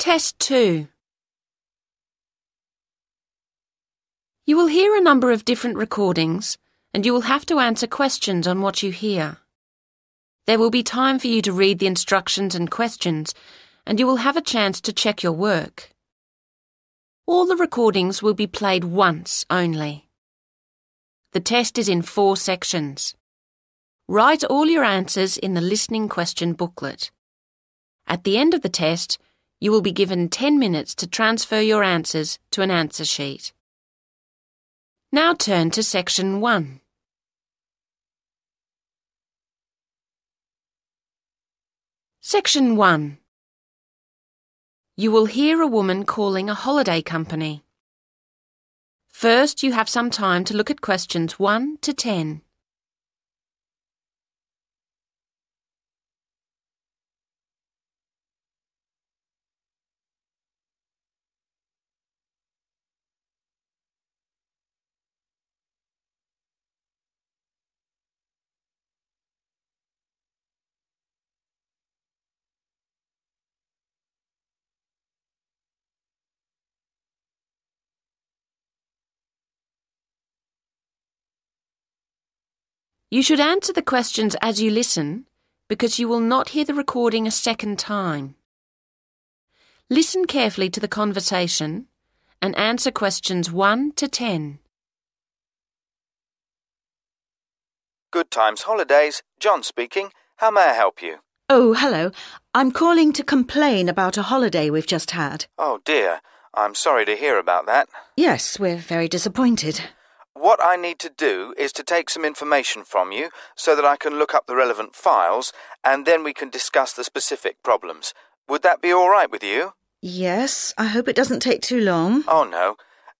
Test 2. You will hear a number of different recordings, and you will have to answer questions on what you hear. There will be time for you to read the instructions and questions, and you will have a chance to check your work. All the recordings will be played once only. The test is in 4 sections. Write all your answers in the listening question booklet. At the end of the test, you will be given 10 minutes to transfer your answers to an answer sheet. Now turn to Section 1. Section 1. You will hear a woman calling a holiday company. First, you have some time to look at questions 1 to 10. You should answer the questions as you listen, because you will not hear the recording a second time. Listen carefully to the conversation and answer questions 1 to 10. Good Times Holidays, John speaking. How may I help you? Oh, hello. I'm calling to complain about a holiday we've just had. Oh dear, I'm sorry to hear about that. Yes, we're very disappointed. What I need to do is to take some information from you so that I can look up the relevant files and then we can discuss the specific problems. Would that be all right with you? Yes, I hope it doesn't take too long. Oh no,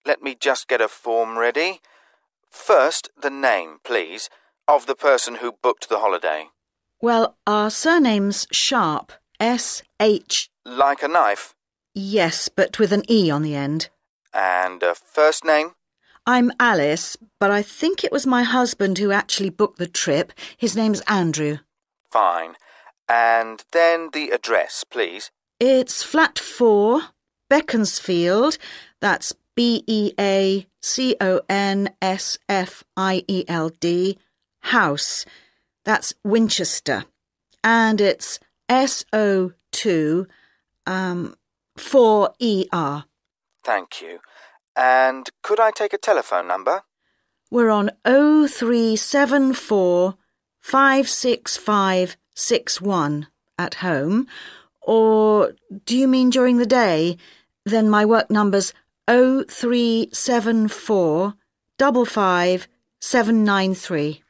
let me just get a form ready. First, the name, please, of the person who booked the holiday. Well, our surname's Sharp, S-H. Like a knife? Yes, but with an E on the end. And a first name? I'm Alice, but I think it was my husband who actually booked the trip. His name's Andrew. Fine. And then the address, please. It's Flat 4, Beaconsfield. That's Beaconsfield, House. That's Winchester. And it's SO2 4ER. Thank you. And could I take a telephone number? We're on 0374 56561 at home. Or do you mean during the day? Then my work number's 0374 55793.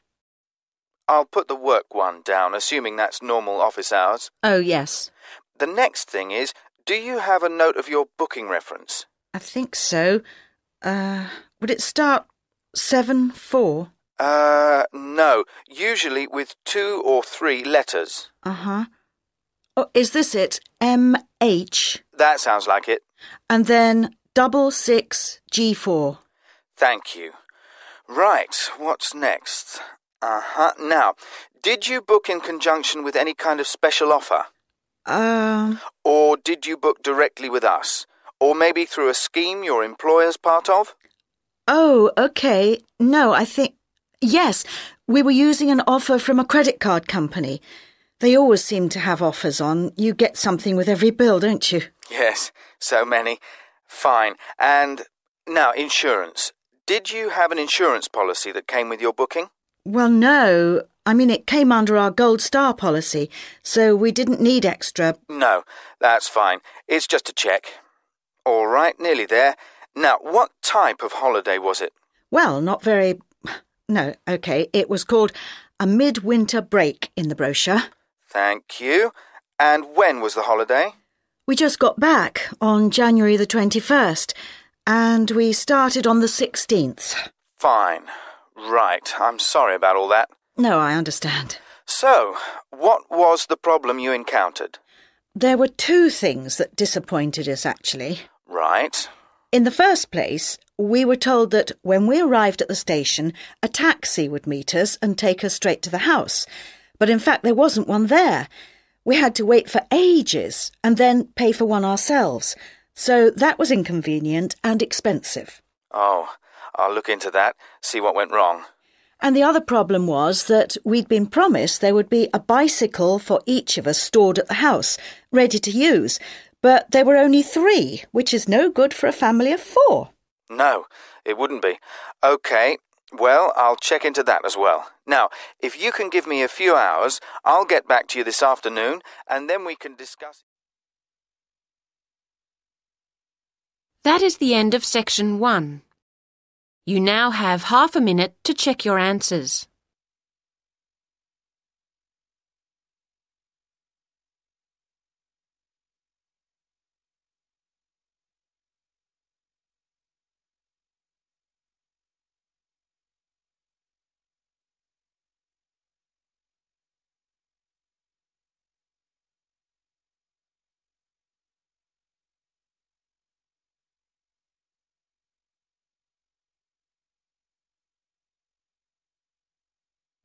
I'll put the work one down, assuming that's normal office hours. Oh, yes. The next thing is, do you have a note of your booking reference? I think so. Would it start 74? No. Usually with 2 or 3 letters. Uh-huh. Oh, is this it? MH? That sounds like it. And then 66G4. Thank you. Right, what's next? Now, did you book in conjunction with any kind of special offer? Or did you book directly with us? Or maybe through a scheme your employer's part of? Oh, OK. No, I think... Yes, we were using an offer from a credit card company. They always seem to have offers on. You get something with every bill, don't you? Yes, so many. Fine. And now, insurance. Did you have an insurance policy that came with your booking? Well, no. I mean, it came under our Gold Star policy, so we didn't need extra. No, that's fine. It's just a check. All right, nearly there. Now, what type of holiday was it? Well, not very... No, OK. It was called a midwinter break in the brochure. Thank you. And when was the holiday? We just got back on January the 21st, and we started on the 16th. Fine. Right. I'm sorry about all that. No, I understand. So, what was the problem you encountered? There were 2 things that disappointed us, actually. Right. In the first place, we were told that when we arrived at the station, a taxi would meet us and take us straight to the house. But in fact, there wasn't one there. We had to wait for ages and then pay for one ourselves, so that was inconvenient and expensive. Oh, I'll look into that, see what went wrong. And the other problem was that we'd been promised there would be a bicycle for each of us stored at the house, ready to use, but there were only 3, which is no good for a family of 4. No, it wouldn't be. OK, well, I'll check into that as well. Now, if you can give me a few hours, I'll get back to you this afternoon, and then we can discuss. That is the end of section 1. You now have half a minute to check your answers.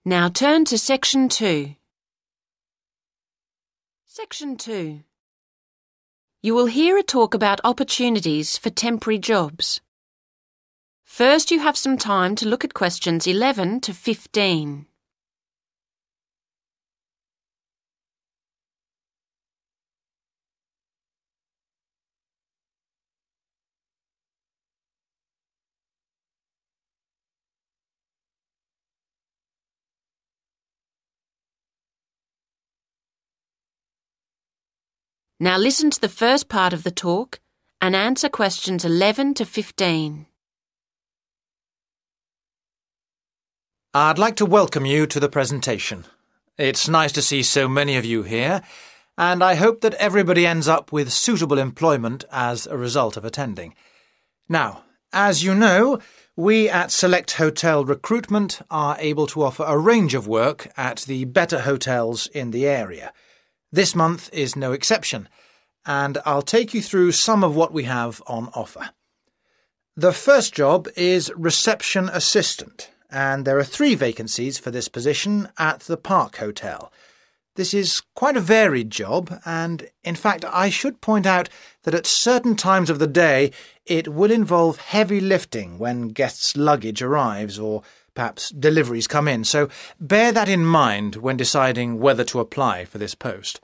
Now turn to section 2. Section 2. You will hear a talk about opportunities for temporary jobs. First, you have some time to look at questions 11 to 15. Now listen to the first part of the talk and answer questions 11 to 15. I'd like to welcome you to the presentation. It's nice to see so many of you here, and I hope that everybody ends up with suitable employment as a result of attending. Now, as you know, we at Select Hotel Recruitment are able to offer a range of work at the better hotels in the area. This month is no exception, and I'll take you through some of what we have on offer. The first job is reception assistant, and there are 3 vacancies for this position at the Park Hotel. This is quite a varied job, and in fact I should point out that at certain times of the day it will involve heavy lifting when guests' luggage arrives or perhaps deliveries come in, so bear that in mind when deciding whether to apply for this post.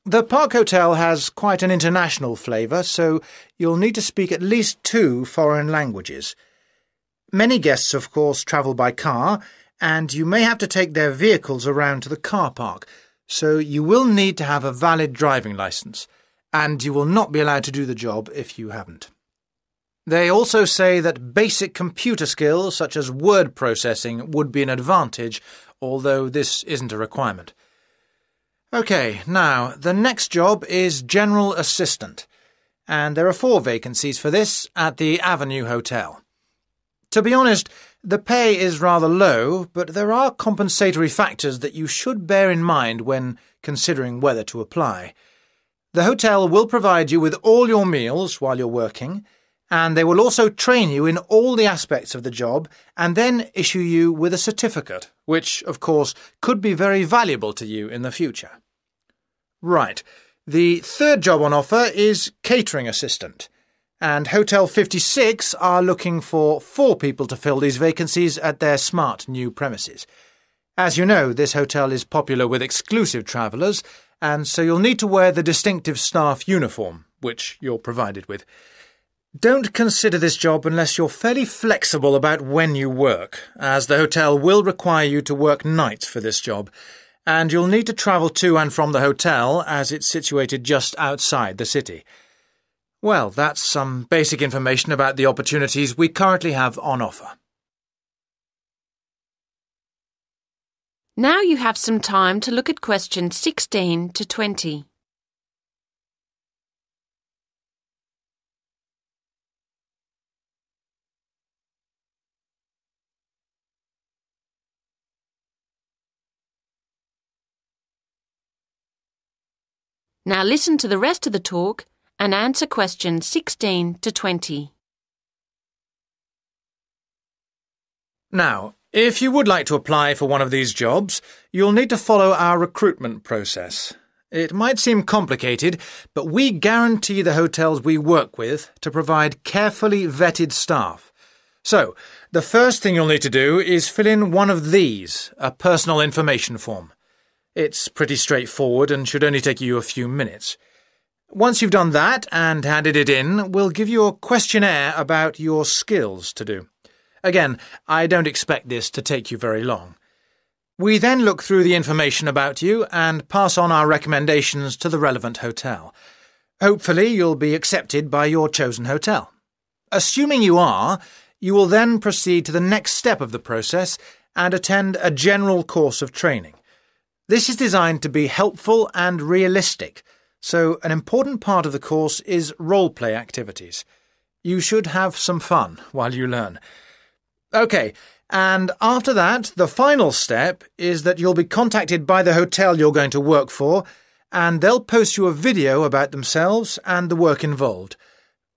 The Park Hotel has quite an international flavour, so you'll need to speak at least 2 foreign languages. Many guests, of course, travel by car, and you may have to take their vehicles around to the car park, so you will need to have a valid driving licence, and you will not be allowed to do the job if you haven't. They also say that basic computer skills such as word processing would be an advantage, although this isn't a requirement. OK, now, the next job is general assistant, and there are 4 vacancies for this at the Avenue Hotel. To be honest, the pay is rather low, but there are compensatory factors that you should bear in mind when considering whether to apply. The hotel will provide you with all your meals while you're working, and they will also train you in all the aspects of the job and then issue you with a certificate, which, of course, could be very valuable to you in the future. Right, the third job on offer is catering assistant, and Hotel 56 are looking for 4 people to fill these vacancies at their smart new premises. As you know, this hotel is popular with exclusive travellers, and so you'll need to wear the distinctive staff uniform, which you're provided with. Don't consider this job unless you're fairly flexible about when you work, as the hotel will require you to work nights for this job, and you'll need to travel to and from the hotel as it's situated just outside the city. Well, that's some basic information about the opportunities we currently have on offer. Now you have some time to look at questions 16 to 20. Now listen to the rest of the talk and answer questions 16 to 20. Now, if you would like to apply for one of these jobs, you'll need to follow our recruitment process. It might seem complicated, but we guarantee the hotels we work with to provide carefully vetted staff. So, the first thing you'll need to do is fill in one of these, a personal information form. It's pretty straightforward and should only take you a few minutes. Once you've done that and handed it in, we'll give you a questionnaire about your skills to do. Again, I don't expect this to take you very long. We then look through the information about you and pass on our recommendations to the relevant hotel. Hopefully you'll be accepted by your chosen hotel. Assuming you are, you will then proceed to the next step of the process and attend a general course of training. This is designed to be helpful and realistic, so an important part of the course is role-play activities. You should have some fun while you learn. OK, and after that, the final step is that you'll be contacted by the hotel you're going to work for, and they'll post you a video about themselves and the work involved.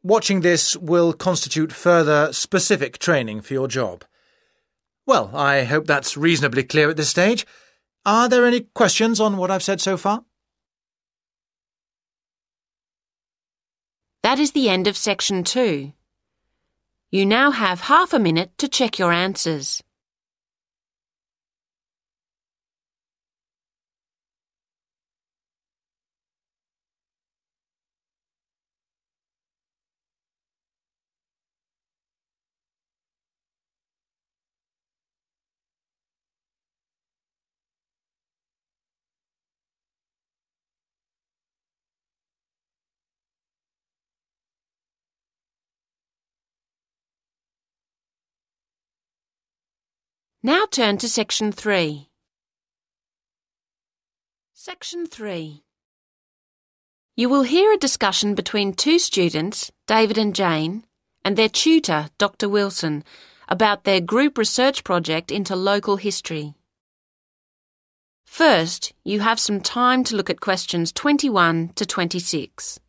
Watching this will constitute further specific training for your job. Well, I hope that's reasonably clear at this stage. Are there any questions on what I've said so far? That is the end of section 2. You now have half a minute to check your answers. Now turn to section 3. Section 3. You will hear a discussion between two students, David and Jane, and their tutor, Dr. Wilson, about their group research project into local history. First, you have some time to look at questions 21 to 26.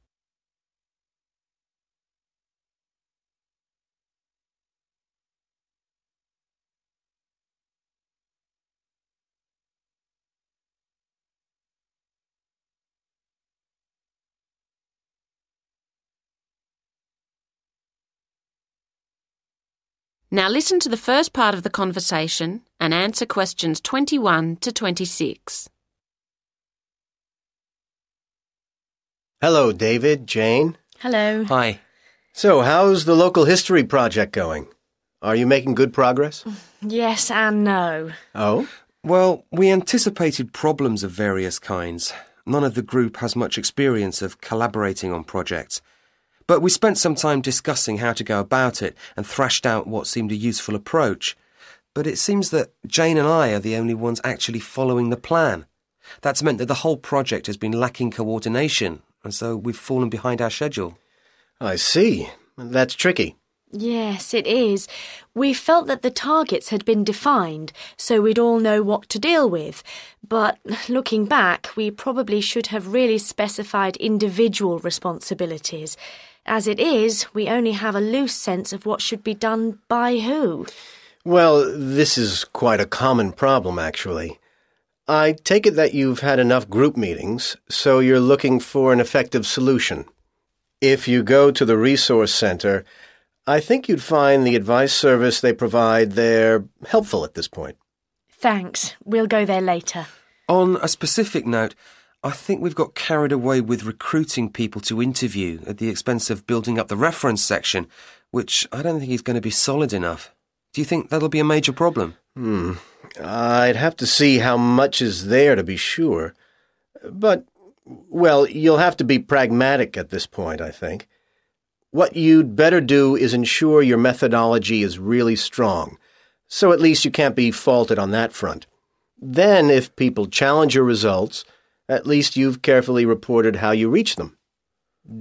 Now listen to the first part of the conversation and answer questions 21 to 26. Hello, David, Jane. Hello. Hi. So, how's the local history project going? Are you making good progress? Yes and no. Oh? Well, we anticipated problems of various kinds. None of the group has much experience of collaborating on projects. But we spent some time discussing how to go about it and thrashed out what seemed a useful approach. But it seems that Jane and I are the only ones actually following the plan. That's meant that the whole project has been lacking coordination, and so we've fallen behind our schedule. I see. That's tricky. Yes, it is. We felt that the targets had been defined, so we'd all know what to deal with. But looking back, we probably should have really specified individual responsibilities. As it is, we only have a loose sense of what should be done by who. Well, this is quite a common problem, actually. I take it that you've had enough group meetings, so you're looking for an effective solution. If you go to the resource center, I think you'd find the advice service they provide there helpful at this point. Thanks. We'll go there later. On a specific note, I think we've got carried away with recruiting people to interview at the expense of building up the reference section, which I don't think is going to be solid enough. Do you think that'll be a major problem? I'd have to see how much is there to be sure. But, well, you'll have to be pragmatic at this point, I think. What you'd better do is ensure your methodology is really strong, so at least you can't be faulted on that front. Then, if people challenge your results, at least you've carefully reported how you reach them.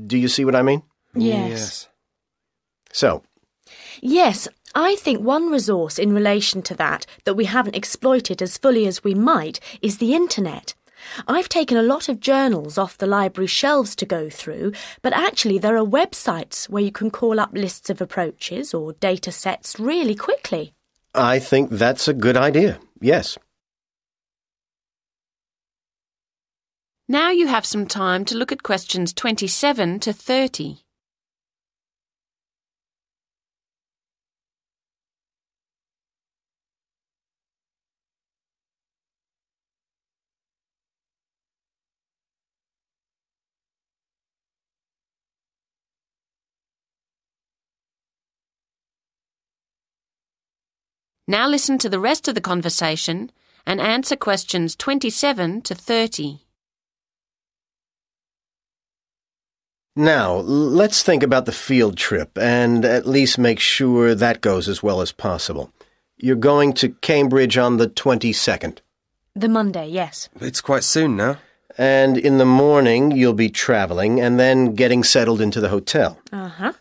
Do you see what I mean? Yes. So? Yes, I think one resource in relation to that we haven't exploited as fully as we might is the internet. I've taken a lot of journals off the library shelves to go through, but actually there are websites where you can call up lists of approaches or data sets really quickly. I think that's a good idea, yes. Now you have some time to look at questions 27 to 30. Now listen to the rest of the conversation and answer questions 27 to 30. Now, let's think about the field trip and at least make sure that goes as well as possible. You're going to Cambridge on the 22nd. The Monday, yes. It's quite soon now. And in the morning, you'll be travelling and then getting settled into the hotel. Uh-huh.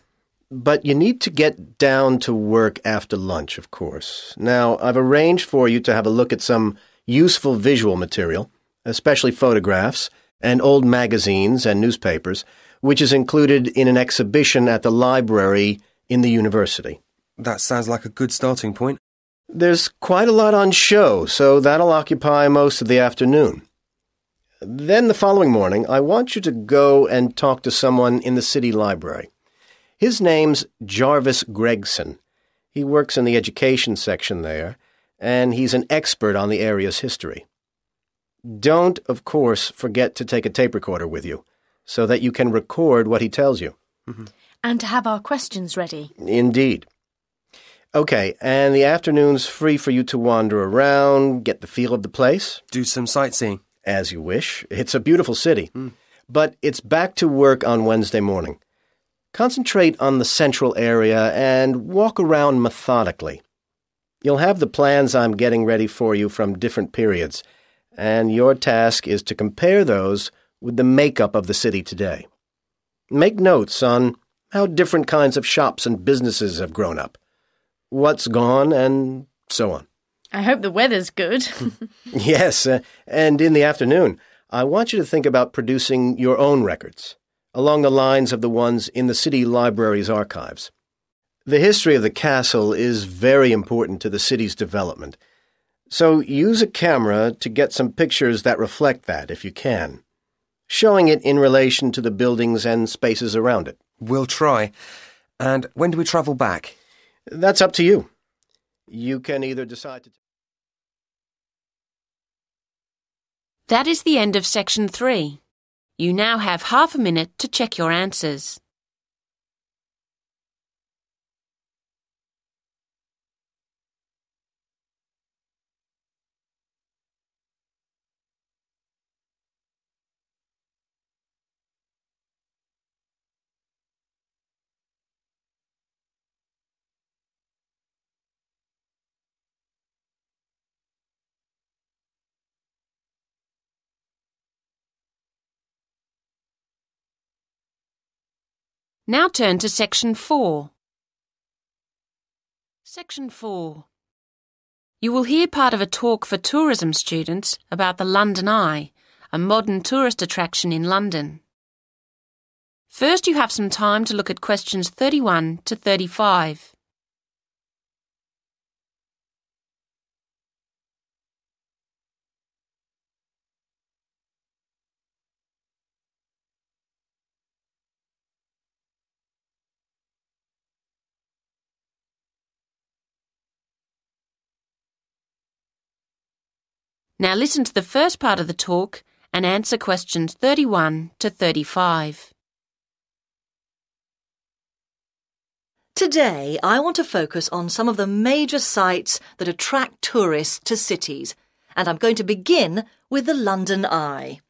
But you need to get down to work after lunch, of course. Now, I've arranged for you to have a look at some useful visual material, especially photographs and old magazines and newspapers, which is included in an exhibition at the library in the university. That sounds like a good starting point. There's quite a lot on show, so that'll occupy most of the afternoon. Then the following morning, I want you to go and talk to someone in the city library. His name's Jarvis Gregson. He works in the education section there, and he's an expert on the area's history. Don't, of course, forget to take a tape recorder with you, so that you can record what he tells you. Mm-hmm. And to have our questions ready. Indeed. Okay, and the afternoon's free for you to wander around, get the feel of the place. Do some sightseeing. As you wish. It's a beautiful city. But it's back to work on Wednesday morning. Concentrate on the central area and walk around methodically. You'll have the plans I'm getting ready for you from different periods, and your task is to compare those with the makeup of the city today. Make notes on how different kinds of shops and businesses have grown up, what's gone, and so on. I hope the weather's good. Yes, and in the afternoon, I want you to think about producing your own records, along the lines of the ones in the city library's archives. The history of the castle is very important to the city's development, so use a camera to get some pictures that reflect that if you can, showing it in relation to the buildings and spaces around it. We'll try. And when do we travel back? That's up to you. You can either decide to... That is the end of section 3. You now have half a minute to check your answers. Now turn to section 4. Section 4. You will hear part of a talk for tourism students about the London Eye, a modern tourist attraction in London. First, you have some time to look at questions 31 to 35. Now listen to the first part of the talk and answer questions 31 to 35. Today, I want to focus on some of the major sites that attract tourists to cities, and I'm going to begin with the London Eye.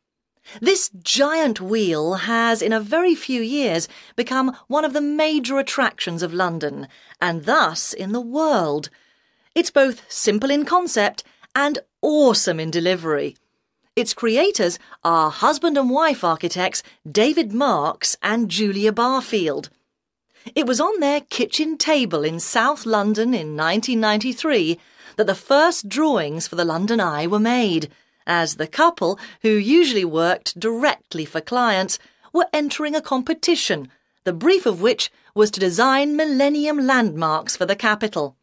This giant wheel has, in a very few years, become one of the major attractions of London, and thus in the world. It's both simple in concept and awesome in delivery. Its creators are husband and wife architects David Marks and Julia Barfield. It was on their kitchen table in South London in 1993 that the first drawings for the London Eye were made, as the couple, who usually worked directly for clients, were entering a competition, the brief of which was to design millennium landmarks for the capital.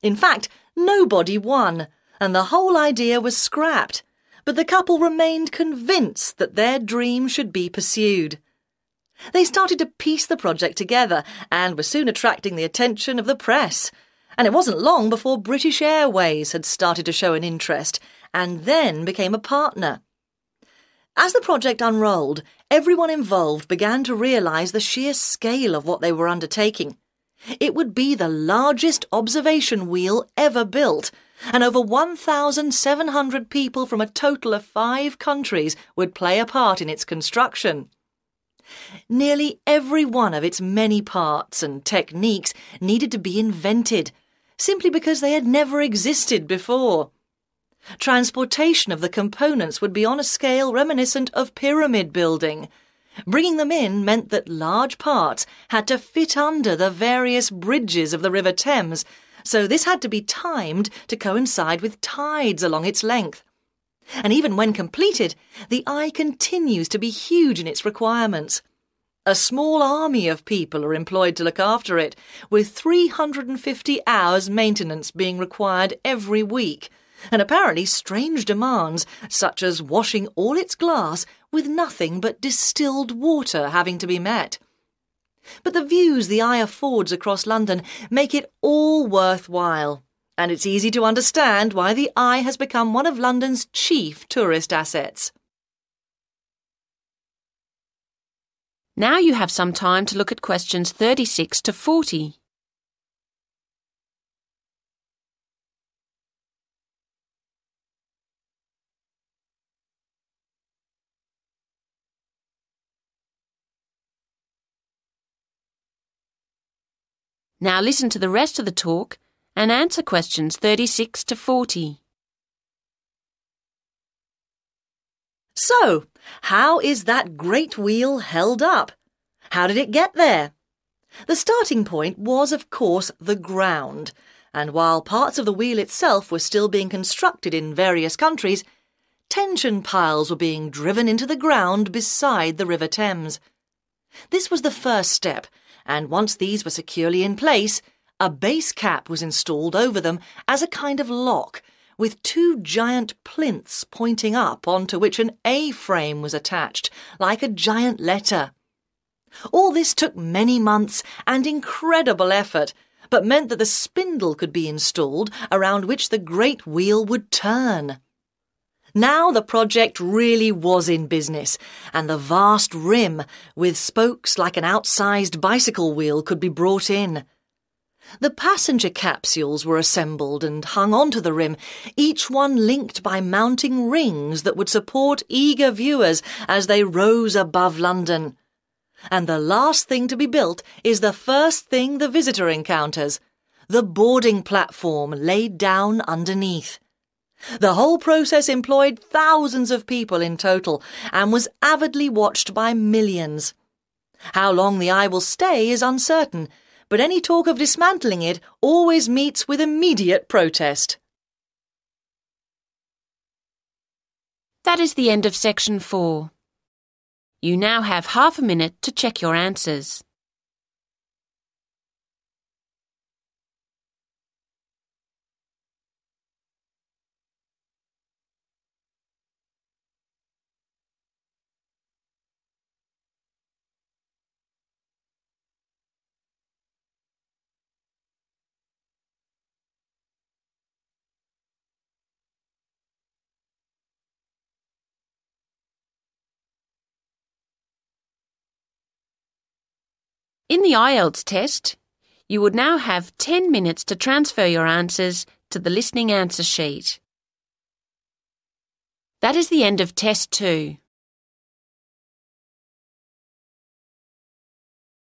In fact, nobody won, and the whole idea was scrapped. But the couple remained convinced that their dream should be pursued. They started to piece the project together and were soon attracting the attention of the press. And it wasn't long before British Airways had started to show an interest and then became a partner. As the project unrolled, everyone involved began to realise the sheer scale of what they were undertaking. It would be the largest observation wheel ever built, and over 1,700 people from a total of 5 countries would play a part in its construction. Nearly every one of its many parts and techniques needed to be invented, simply because they had never existed before. Transportation of the components would be on a scale reminiscent of pyramid building. Bringing them in meant that large parts had to fit under the various bridges of the River Thames, so this had to be timed to coincide with tides along its length. And even when completed, the Eye continues to be huge in its requirements. A small army of people are employed to look after it, with 350 hours maintenance being required every week, and apparently strange demands, such as washing all its glass with nothing but distilled water having to be met. But the views the Eye affords across London make it all worthwhile, and it's easy to understand why the Eye has become one of London's chief tourist assets. Now you have some time to look at questions 36 to 40. Now listen to the rest of the talk and answer questions 36 to 40. So, how is that great wheel held up? How did it get there? The starting point was, of course, the ground, and while parts of the wheel itself were still being constructed in various countries, tension piles were being driven into the ground beside the River Thames. This was the first step, and once these were securely in place, a base cap was installed over them as a kind of lock, with 2 giant plinths pointing up onto which an A-frame was attached, like a giant letter. All this took many months and incredible effort, but meant that the spindle could be installed around which the great wheel would turn. Now the project really was in business, and the vast rim, with spokes like an outsized bicycle wheel, could be brought in. The passenger capsules were assembled and hung onto the rim, each one linked by mounting rings that would support eager viewers as they rose above London. And the last thing to be built is the first thing the visitor encounters, the boarding platform laid down underneath. The whole process employed thousands of people in total and was avidly watched by millions. How long the Eye will stay is uncertain, but any talk of dismantling it always meets with immediate protest. That is the end of section 4. You now have half a minute to check your answers. In the IELTS test, you would now have 10 minutes to transfer your answers to the listening answer sheet. That is the end of test 2.